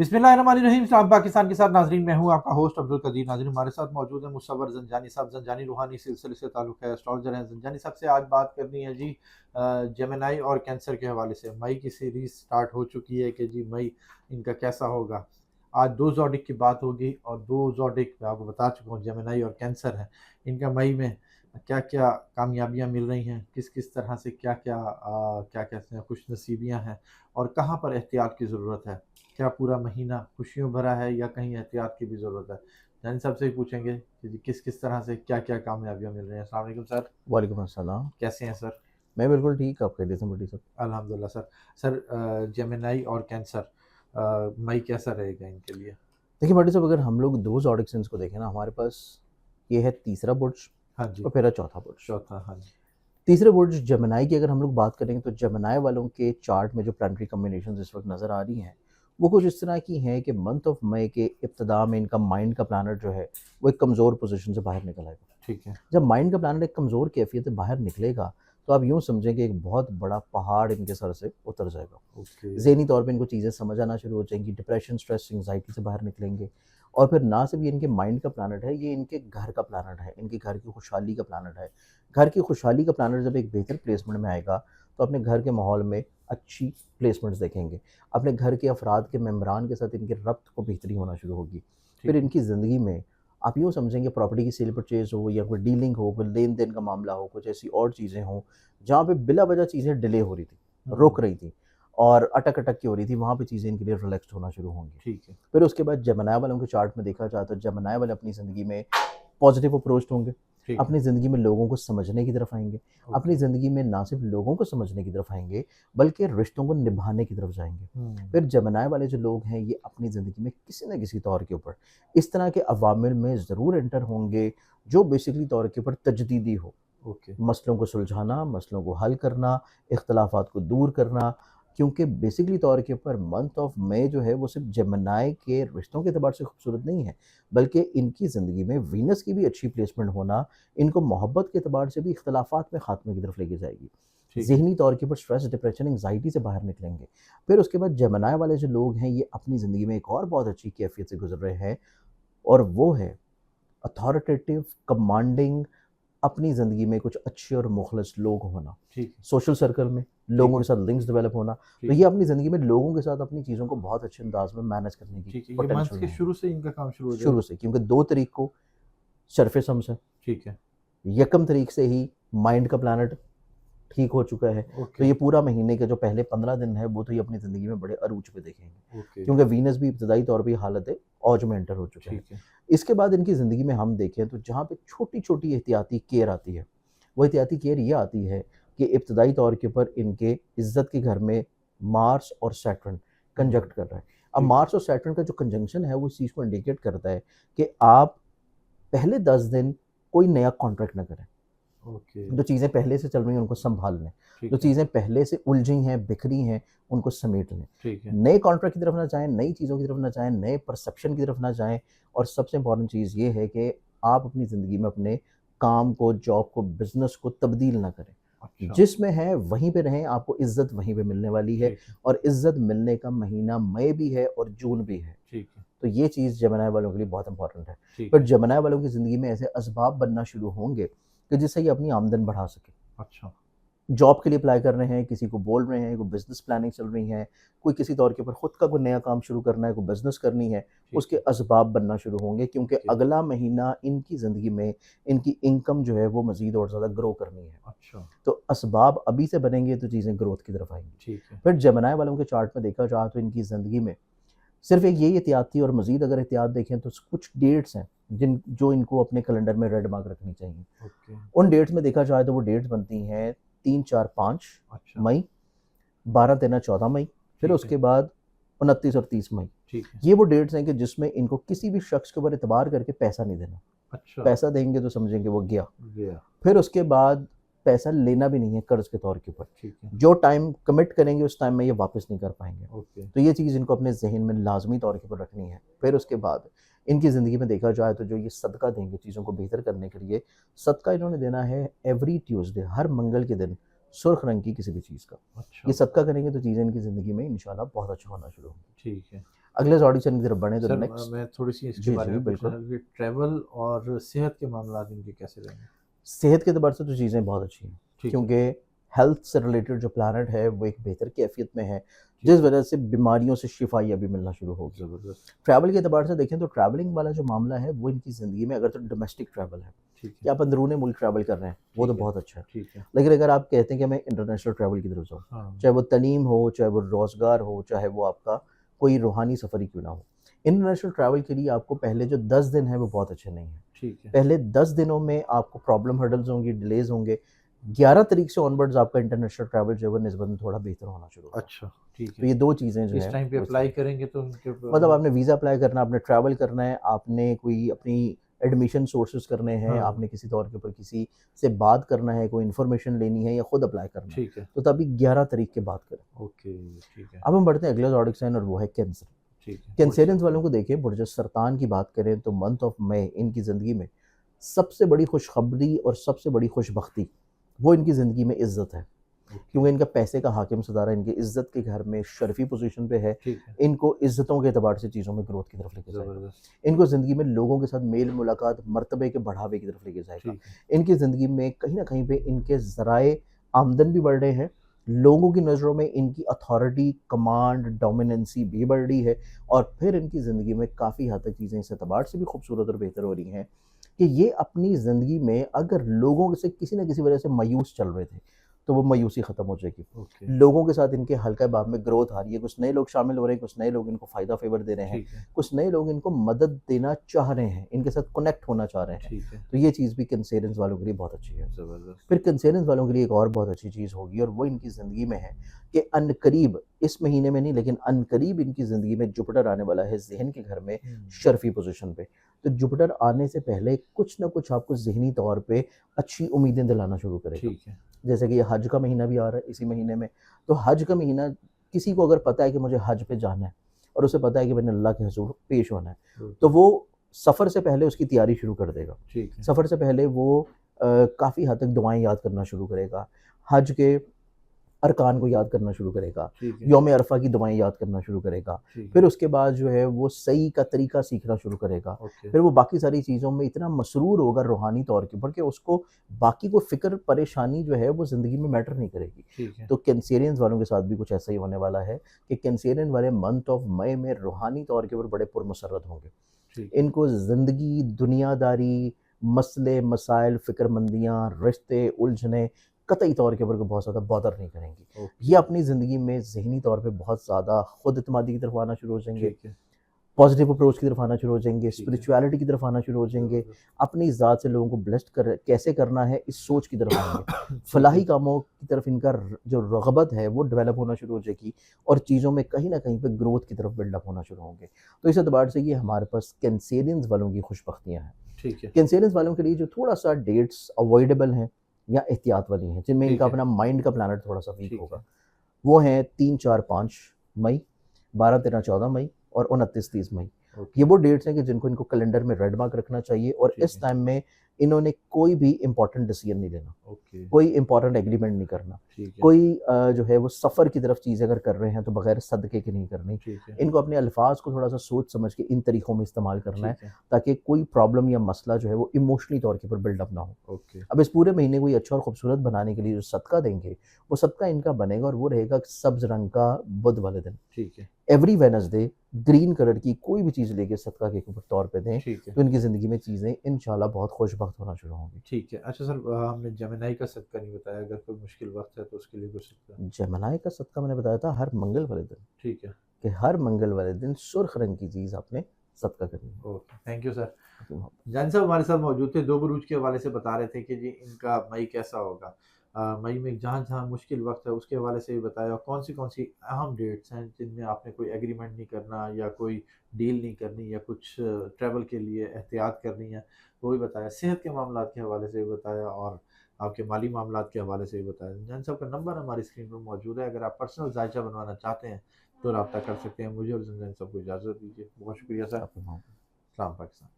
बिस्मिल्लाहिर्रहमानिर्रहीम। सलाम पाकिस्तान के साथ नाजरीन, मैं हूं आपका होस्ट अब्दुल कदीर। नाजरीन, हमारे साथ मौजूद है मुसव्वर ज़ंजानी साहब। ज़ंजानी रूहानी सिलसिले से ताल्लुक़ है, एस्ट्रोलॉजर हैं। ज़ंजानी साहब से आज बात करनी है जी जेमिनाई और कैंसर के हवाले से। मई की सीरीज़ स्टार्ट हो चुकी है कि जी मई इनका कैसा होगा। आज दो ज़ोडिक की बात होगी और दो ज़ोडिक मैं आपको बता चुका हूँ, जेमिनाई और कैंसर है। इनका मई में क्या क्या कामयाबियाँ मिल रही हैं, किस किस तरह से क्या क्या क्या कहते हैं खुश नसीबियाँ हैं, और कहाँ पर एहतियात की ज़रूरत है। क्या पूरा महीना खुशियों भरा है या कहीं एहतियात की भी ज़रूरत है। जानी साहब से ही पूछेंगे कि जी किस किस तरह से क्या क्या कामयाबियाँ मिल रही हैं। अस्सलाम वालेकुम सर। वालेकुम अस्सलाम। कैसे हैं सर? मैं बिल्कुल ठीक, आप खैरियत से बड़ी सब। अल्हम्दुलिल्लाह सर। सर जेमिनाई और कैंसर मई कैसा रहेगा इनके लिए? देखिए बड़ी साहब, अगर हम लोग दो ज़ोडिक साइंस को देखें ना, हमारे पास ये है तीसरा बुर्ज हाँ जी। और फिर चौथा बुर्ज। चौथा, हाँ जी। तीसरे बुर्ज जेमिनाई की अगर हम लोग बात करेंगे तो जेमिनाई वालों के चार्ट में जो प्लानिटरी कॉम्बिनेशन इस वक्त नज़र आ रही हैं वो कुछ इस तरह की हैं कि मंथ ऑफ मई के इब्तदा में इनका माइंड का प्लानट जो है वो एक कमज़ोर पोजीशन से बाहर निकल आएगा। ठीक है। जब माइंड का प्लानट एक कमज़ोर कैफियत से बाहर निकलेगा तो आप यूँ समझें कि एक बहुत बड़ा पहाड़ इनके सर से उतर जाएगा। ओके। ज़हनी तौर पे इनको चीज़ें समझ आना शुरू हो जाएंगी, डिप्रेशन, स्ट्रेस, एंग्जाइटी से बाहर निकलेंगे। और फिर ना सिर्फ ये इनके माइंड का प्लानट है, ये इनके घर का प्लानट है, इनके घर की खुशहाली का प्लानट है। घर की खुशहाली का प्लानट जब एक बेहतर प्लेसमेंट में आएगा तो अपने घर के माहौल में अच्छी प्लेसमेंट्स देखेंगे। अपने घर के अफराद के मेम्बरान के साथ इनके रब्त को बेहतरी होना शुरू होगी। फिर ठीक है। इनकी ज़िंदगी में आप यूँ समझेंगे प्रॉपर्टी की सेल परचेज़ हो या कोई डीलिंग हो, कोई लेन-देन का मामला हो, कुछ ऐसी और चीज़ें हों, जहाँ पे बिला वजह चीज़ें डिले हो रही थी, रुक रही थी और अटक-अटक की हो रही थी, वहाँ पे चीज़ें इनके लिए रिलैक्स्ड होना शुरू होंगी। ठीक है। फिर उसके बाद जेमिनी वालों के चार्ट में देखा जाए तो जेमिनी वाले अपनी ज़िंदगी में पॉजिटिव अप्रोच्ड होंगे, ठीक है। अपनी ज़िंदगी में लोगों को समझने की तरफ आएँगे, अपनी ओके। ज़िंदगी में ना सिर्फ लोगों को समझने की तरफ आएँगे, बल्कि रिश्तों को निभाने की तरफ जाएँगे। फिर जेमिनी वाले जो लोग हैं, ये अपनी ज़िंदगी में किसी न किसी तौर के ऊपर इस तरह के अवामिल में ज़रूर एंटर होंगे, जो बेसिकली तौर के ऊपर तजदीदी हो। ओके। मसलों को सुलझाना, मसलों को हल करना, इख्तिलाफ़ात को दूर करना, क्योंकि बेसिकली तौर के ऊपर मंथ ऑफ मई जो है वो सिर्फ जेमिनी के रिश्तों के एतबार से खूबसूरत नहीं है, बल्कि इनकी ज़िंदगी में वीनस की भी अच्छी प्लेसमेंट होना इनको मोहब्बत के एतबार से भी इख्तिलाफ़ात में ख़ात्मे की तरफ लेके जाएगी। ठीक है। ज़हनी तौर के ऊपर स्ट्रेस, डिप्रेशन, एंग्जाइटी से बाहर निकलेंगे। फिर उसके बाद जेमिनी वाले जो लोग हैं, ये अपनी ज़िंदगी में एक और बहुत अच्छी कैफ़ियत से गुज़र रहे हैं और वो है अथॉरिटेटिव, कमांडिंग, अपनी ज़िंदगी में कुछ अच्छे और मुखलिस लोग होना, ठीक है। सोशल सर्कल में ठीक लोगों है। के साथ लिंक्स डेवलप होना। तो ठीक ये है। अपनी ज़िंदगी में लोगों के साथ अपनी चीज़ों को बहुत अच्छे अंदाज में मैनेज करने की ठीक है, ये मंथ पोटेंशियल के में होंगे शुरू से इनका काम शुरू हो शुरू जाएगा। से, क्योंकि 2 तारीख को सरफेस सम्स है, ठीक है। यकम तारीख से ही माइंड का प्लानट ठीक हो चुका है। तो ओके। ये पूरा महीने के जो पहले 15 दिन है वो तो ये अपनी ज़िंदगी में बड़े अरूज पे देखेंगे, ओके। क्योंकि वीनस भी इब्तदाई तौर पे हालत औज में एंटर हो चुका है। ठीक है। इसके बाद इनकी ज़िंदगी में हम देखें तो जहाँ पे छोटी-छोटी एहतियाती केयर आती है, वो एहतियाती केयर ये आती है कि इब्तदाई तौर के ऊपर इनके इज़्ज़त के घर में मार्स और सैटर्न कंजंक्ट कर रहा है। अब ठीक है। मार्स और सैटर्न का जो कंजंक्शन है वो इस चीज़ को इंडिकेट करता है कि आप पहले 10 दिन कोई नया कॉन्ट्रैक्ट ना करें। ओके। जो चीज़ें पहले से चल रही हैं उनको सँभाल लें, जो ठीक है। चीज़ें पहले से उलझी हैं, बिखरी हैं, उनको समेट लें। ठीक है। नए कॉन्ट्रैक्ट की तरफ ना जाएँ, नई चीज़ों की तरफ ना जाएँ, नए परसेप्शन की तरफ ना जाएँ और सबसे इम्पोर्टेंट चीज़ ये है कि आप अपनी ज़िंदगी में अपने काम को, जॉब को, बिज़नेस को तब्दील ना करें। अच्छा। जिसमें हैं वहीं पे रहें, आपको इज़्ज़त वहीं पे मिलने वाली है ठीक है। और इज़्ज़त मिलने का महीना मई भी है और जून भी है। ठीक है। तो ये चीज़ जेमिनी वालों के लिए बहुत इम्पोर्टेंट है। ठीक फिर है। जेमिनी वालों की ज़िंदगी में ऐसे असबाब बनना शुरू होंगे कि जिससे ये अपनी आमदन बढ़ा सकें। अच्छा। जॉब के लिए अप्लाई कर रहे हैं, किसी को बोल रहे हैं, कोई बिज़नेस प्लानिंग चल रही है, कोई किसी तौर के ऊपर खुद का कोई नया काम शुरू करना है, कोई बिज़नेस करनी है, ठीक उसके है। असबाब बनना शुरू होंगे, क्योंकि ओके। अगला महीना इनकी ज़िंदगी में इनकी इनकम जो है वो मज़ीद और ज़्यादा ग्रो करनी है। अच्छा। तो असबाब अभी से बनेंगे तो चीज़ें ग्रोथ की तरफ आएँगी। ठीक है। फिर जेमिनी वालों के चार्ट में देखा जाए तो इनकी ज़िंदगी में सिर्फ़ एक यही एहतियात थी और मज़ीद अगर एहतियात देखें तो कुछ डेट्स हैं जो इनको अपने कैलेंडर में रेड मार्क रखनी चाहिए। ओके। उन डेट्स में देखा जाए तो वो डेट्स बनती हैं 3, 4, 5 अच्छा। मई, 12, 13, 14 मई, फिर ठीक है। उसके बाद 29 और 30 मई। ठीक है। ये वो डेट्स हैं कि जिसमें इनको किसी भी शख्स के ऊपर एतबार करके पैसा नहीं देना। अच्छा। पैसा देंगे तो समझेंगे वो गया। गया। फिर उसके बाद पैसा लेना भी नहीं है कर्ज़ के तौर के ऊपर। ठीक है। जो टाइम कमिट करेंगे उस टाइम में ये वापस नहीं कर पाएँगे। ओके। तो ये चीज़ इनको अपने ज़हन में लाज़मी तौर के ऊपर रखनी है। फिर उसके बाद इनकी ज़िंदगी में देखा जाए तो जो ये सदका देंगे चीज़ों को बेहतर करने के लिए, सदका इन्होंने देना है एवरी ट्यूज़डे, हर मंगल के दिन सुर्ख रंग की किसी भी चीज़ का। अच्छा। ये सदका करेंगे तो चीज़ें इनकी ज़िंदगी में इंशाल्लाह बहुत अच्छा होना शुरू होंगी। ठीक है। अगले ज़ोडिक साइन की तरफ बढ़े तो सर नेक्स्ट। मैं थोड़ी सी इसके जी, बारे जी, में पूछना बिल्कुल। था कि ट्रैवल और सेहत के मामला इनके कैसे रहेंगे? सेहत के एतबार से तो चीज़ें बहुत अच्छी हैं, ठीक है। क्योंकि हेल्थ से रिलेटेड जो प्लैनेट है वो एक बेहतर कैफ़ियत में है, ठीक जिस है। वजह से बीमारियों से शिफ़ाई अभी मिलना शुरू होगी। ज़बरदस्त। ट्रैवल के एतबार से देखें तो ट्रैवलिंग वाला जो मामला है वो इनकी ज़िंदगी में, अगर तो डोमेस्टिक ट्रैवल है ठीक कि है। आप अंदरूनी मुल्क ट्रैवल कर रहे हैं, वो तो ठीक है। बहुत अच्छा है। ठीक है। लेकिन अगर आप कहते हैं कि मैं इंटरनेशनल ट्रैवल की तरफ जाऊँ, हाँ। चाहे वो तलीम हो, चाहे वो रोज़गार हो, चाहे वो आपका कोई रूहानी सफ़र ही क्यों ना हो। इंटरनेशनल ट्रैवल के लिए आपको पहले जो 10 दिन हैं वो बहुत अच्छे नहीं हैं। ठीक है। पहले 10 दिनों में आपको प्रॉब्लम हर्डल्स होंगी, डिलेज़ होंगे। 11 तारीख से ऑनवर्ड्स आपका इंटरनेशनल ट्रैवल जो है वो निस्बतन थोड़ा बेहतर होना शुरू होगा। अच्छा, ठीक तो है। ये 2 चीज़ें जो इस हैं टाइम पे वो अप्लाई इसमें, करेंगे तो उनके मतलब आपने वीज़ा अप्लाई करना है, आपने ट्रैवल करना है, आपने कोई अपनी एडमिशन सोर्सेज़ करने हैं, हाँ, आपने किसी तौर के ऊपर किसी से बात करना है, कोई इन्फॉर्मेशन लेनी है या खुद अप्लाई करना है, ठीक है। तो तभी 11 तारीख के बाद करें। ओके, ठीक है। अब हम बढ़ते हैं अगले ज़ोडिक साइन और वो है कैंसर। ठीक है, बुढ़ कैंसेरियंस सकते वालों हैं। को देखिए, बुर्ज सरतान की बात करें तो मंथ ऑफ मई इनकी ज़िंदगी में सबसे बड़ी खुशखबरी और सबसे बड़ी खुशबख्ती वो इनकी ज़िंदगी में इज़्ज़त है। ओके, क्योंकि इनका पैसे का हाकिम सितारा इनकी इज़्ज़त के घर में शर्फ़ी पोज़ीशन पे है। ठीक है। इनको इज़्ज़तों के एतबार से चीज़ों में ग्रोथ की तरफ लेके जाएगा। ज़बरदस्त। इनको ज़िंदगी में लोगों के साथ मेल मुलाकात, मर्तबे के बढ़ावे की तरफ लेके जाएगा। ठीक है। इनकी ज़िंदगी में कहीं न कहीं पे इनके ज़राए आमदन भी बढ़ रहे हैं। लोगों की नज़रों में इनकी अथॉरिटी, कमांड, डोमिनेंसी भी बढ़ रही है और फिर इनकी ज़िंदगी में काफ़ी हद तक चीज़ें इस एतबार से भी खूबसूरत और बेहतर हो रही हैं कि ये अपनी ज़िंदगी में अगर लोगों से किसी न किसी वजह से मायूस चल रहे थे, तो वो मायूसी ख़त्म हो जाएगी। ओके, लोगों के साथ इनके हल्का बाब में ग्रोथ आ रही है, कुछ नए लोग शामिल हो रहे हैं, कुछ नए लोग इनको फ़ायदा फ़ेवर दे रहे हैं, ठीक है। कुछ नए लोग इनको मदद देना चाह रहे हैं, इनके साथ कनेक्ट होना चाह रहे हैं। ठीक है। तो ये चीज़ भी कैंसेरियंस वालों के लिए बहुत अच्छी है। ज़बरदस्त। फिर कैंसेरियंस वालों के लिए एक और बहुत अच्छी चीज़ होगी और वो इनकी ज़िंदगी में है कि अनकरीब, इस महीने में नहीं लेकिन अनकरीब इनकी ज़िंदगी में जुपिटर आने वाला है ज़हन के घर में हुँ, शर्फ़ी पोज़ीशन पे। तो जुपिटर आने से पहले कुछ न कुछ आपको ज़हनी तौर पे अच्छी उम्मीदें दिलाना शुरू करेगा। ठीक है। जैसे कि ये हज का महीना भी आ रहा है इसी महीने में, तो हज का महीना किसी को अगर पता है कि मुझे हज पे जाना है और उसे पता है कि मैंने अल्लाह के हुज़ूर पेश होना है, तो ओके, वो सफ़र से पहले उसकी तैयारी शुरू कर देगा। ठीक है। सफ़र से पहले वो काफ़ी हद तक दुआएँ याद करना शुरू करेगा। हज के अरकान को याद करना शुरू करेगा, ठीक है। यौम अरफ़ा की दुआएँ याद करना शुरू करेगा। ठीक है। फिर उसके बाद जो है वो सही का तरीका सीखना शुरू करेगा। ओके, फिर वो बाकी सारी चीज़ों में इतना मसरूर होगा रूहानी तौर के ऊपर कि उसको बाकी कोई फ़िक्र, परेशानी जो है वो ज़िंदगी में मैटर नहीं करेगी। ठीक है। तो कैंसेरियंस वालों के साथ भी कुछ ऐसा ही होने वाला है कि कैंसेरियन वाले मंथ ऑफ मई में रूहानी तौर के ऊपर बड़े पुरमसर्रत होंगे। ठीक है। इनको ज़िंदगी, दुनियादारी, मसले, मसाइल, फ़िक्रमंदियाँ, रिश्ते, उलझनें कतई तौर के ऊपर बहुत ज़्यादा बॉदर नहीं करेंगी। ओके, ये अपनी ज़िंदगी में ज़हनी तौर पे बहुत ज़्यादा खुद एतमादी की तरफ आना शुरू हो जाएँगे, ठीक है। पॉज़िटिव अप्रोच की तरफ आना शुरू हो जाएँगे, ठीक है। स्पिरिचुअलिटी की तरफ आना शुरू हो जाएँगे, ज़बरदस्त। अपनी ज़ात से लोगों को ब्लेस्ड कर कैसे करना है इस सोच की तरफ आएँगे। ठीक फलाही है। कामों की तरफ इनका जो रग़बत है वो डेवलप होना शुरू हो जाएगी और चीज़ों में कहीं न कहीं पे ग्रोथ की तरफ बिल्डअप होना शुरू होंगे। तो इस एतबार से ये हमारे पास कैंसेरियंस वालों की खुशबख्तियाँ हैं। ठीक है। कैंसेरियंस वालों के लिए जो थोड़ा-सा डेट्स अवॉइडेबल हैं या एहतियात वाली हैं, जिनमें इनका ठीक है। अपना माइंड का प्लैनेट थोड़ा-सा वीक ठीक होगा, है। वो हैं 3, 4, 5 मई, 12, 13, 14 मई और 29, 30 मई। ये ओके, वो डेट्स हैं कि जिनको इनको कैलेंडर में रेड मार्क रखना चाहिए और ठीक इस है। टाइम में इन्होंने कोई भी इम्पोर्टेंट डिसीज़न नहीं लेना। ओके, कोई इम्पोर्टेंट एग्रीमेंट नहीं करना। ठीक है। कोई जो है वो सफ़र की तरफ चीज़ें अगर कर रहे हैं तो बगैर सदक़े के नहीं करनी। ठीक है। इनको अपने अल्फ़ाज़ को थोड़ा-सा सोच समझ के इन तरीक़ों में इस्तेमाल करना है ठीक है। ताकि कोई प्रॉब्लम या मसला जो है वो इमोशनली तौर के ऊपर बिल्डअप ना हो। ओके, अब इस पूरे महीने को ये अच्छा और खूबसूरत बनाने के लिए जो सदका देंगे, वो सदका इनका बनेगा और वो रहेगा सब्ज़ रंग का बुध वाले दिन। ठीक है। एवरी वेडनेसडे ग्रीन कलर की कोई भी चीज़ लेके सदका के तौर पे दें, ठीक है। तो इनकी ज़िंदगी में चीज़ें इंशाअल्लाह बहुत खुशबख्त होना शुरू होंगी। ठीक है। अच्छा सर हमने जेमिनी का सदका नहीं बताया, अगर कोई मुश्किल वक़्त है तो उसके लिए कुछ सदका? जेमिनी का सदका मैंने बताया था हर मंगल वाले दिन, ठीक है। कि हर मंगल वाले दिन सुर्ख रंग की चीज़ आपने सदका करनी है। Okay, thank you sir. आपकी मोहब्बत। जान साहब हमारे साथ मौजूद थे, 2 बुरूज के हवाले से बता रहे थे कि जी इनका मई कैसा होगा। मई में जहाँ-जहाँ मुश्किल वक़्त है उसके हवाले से भी बताया और कौन-सी अहम डेट्स हैं जिनमें आपने कोई एग्रीमेंट नहीं करना या कोई डील नहीं करनी या कुछ ट्रैवल के लिए एहतियात करनी है, वो भी बताया। सेहत के मामलात के हवाले से भी बताया और आपके माली मामलात के हवाले से भी बताया। जान साहब का नंबर हमारी स्क्रीन पर मौजूद है, अगर आप पर्सनल जायचा बनवाना चाहते हैं, तो राब्ता कर सकते हैं। मुझे और ज़नजान साहब को इजाज़त दीजिए। बहुत शुक्रिया सर। आपकी मोहब्बत। सलाम पाकिस्तान।